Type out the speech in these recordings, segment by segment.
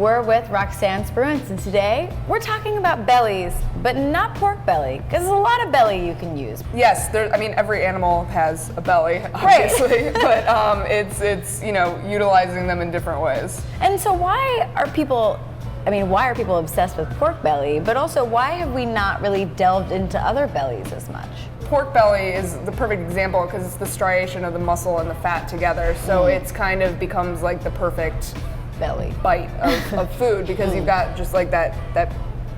We're with Roxanne Spruance, and today we're talking about bellies, but not pork belly, because there's a lot of belly you can use. Yes, every animal has a belly, obviously, but it's utilizing them in different ways. And so why are people obsessed with pork belly, but also why have we not really delved into other bellies as much? Pork belly is the perfect example because it's the striation of the muscle and the fat together, so it's kind of becomes like the perfect belly bite of food because you've got just like that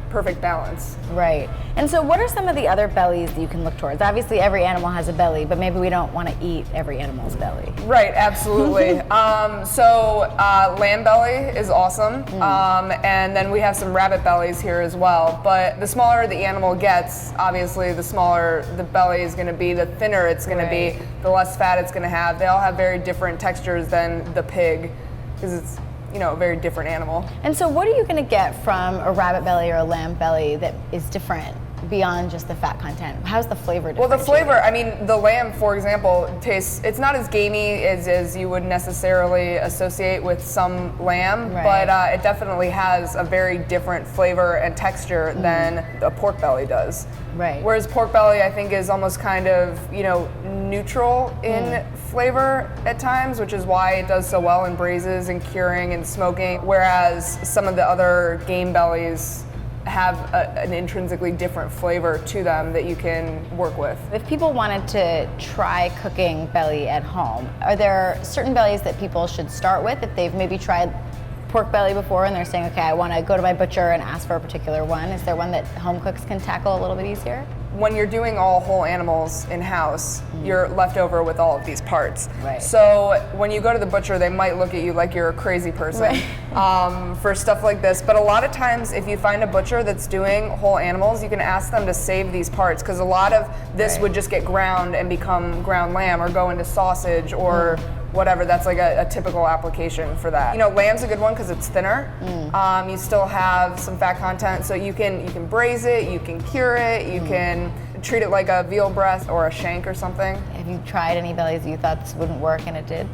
perfect balance. Right. And so what are some of the other bellies that you can look towards? Obviously every animal has a belly, but maybe we don't want to eat every animal's belly. Right, absolutely. Lamb belly is awesome. And then we have some rabbit bellies here as well. But the smaller the animal gets, obviously the smaller the belly is going to be, the thinner it's going to be, the less fat it's going to have. They all have very different textures than the pig because it's a very different animal. And so what are you going to get from a rabbit belly or a lamb belly that is different beyond just the fat content? How's the flavor different? Well, the flavor, the lamb, for example, it's not as gamey as you would necessarily associate with some lamb, but it definitely has a very different flavor and texture than a pork belly does. Right. Whereas pork belly, I think, is almost kind of, neutral in flavor at times, which is why it does so well in braises and curing and smoking, whereas some of the other game bellies have an intrinsically different flavor to them that you can work with. If people wanted to try cooking belly at home, are there certain bellies that people should start with if they've maybe tried pork belly before and they're saying, okay, I want to go to my butcher and ask for a particular one? Is there one that home cooks can tackle a little bit easier? When you're doing all whole animals in-house, you're left over with all of these parts. Right. So when you go to the butcher, they might look at you like you're a crazy person for stuff like this. But a lot of times, if you find a butcher that's doing whole animals, you can ask them to save these parts because a lot of this would just get ground and become ground lamb or go into sausage or whatever. That's like a typical application for that. Lamb's a good one because it's thinner. You still have some fat content, so you can braise it, you can cure it, you can treat it like a veal breast or a shank or something. Have you tried any bellies you thought this wouldn't work and it did?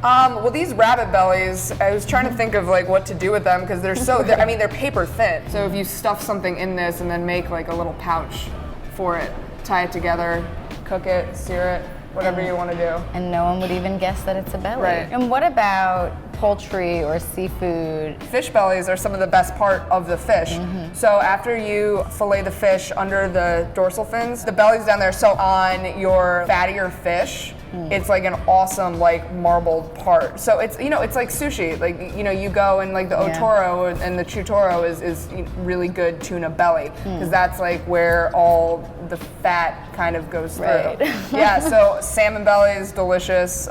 Well, these rabbit bellies, I was trying to think of like what to do with them because they're paper thin. So if you stuff something in this and then make like a little pouch for it, tie it together, cook it, sear it, whatever you want to do. And no one would even guess that it's a belly. Right. And what about poultry or seafood? Fish bellies are some of the best part of the fish. So after you fillet the fish under the dorsal fins, the belly's down there. So on your fattier fish, it's like an awesome like marbled part. So it's it's like sushi. Like you go and like the otoro and the chutoro is really good tuna belly because that's like where all the fat kind of goes through. Right. Yeah. So salmon belly is delicious.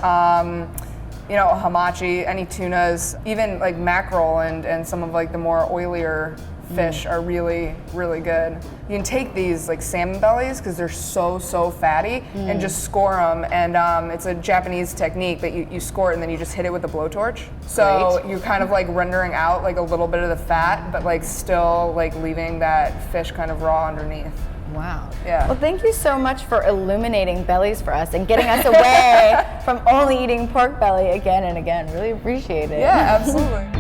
Hamachi, any tunas, even like mackerel and some of like the more oilier fish are really, really good. You can take these like salmon bellies because they're so fatty and just score them. And it's a Japanese technique, but you score it and then you just hit it with a blowtorch. So you're kind of like rendering out like a little bit of the fat, but like still like leaving that fish kind of raw underneath. Wow. Yeah. Well, thank you so much for illuminating bellies for us and getting us away from only eating pork belly again and again. Really appreciate it. Yeah, absolutely.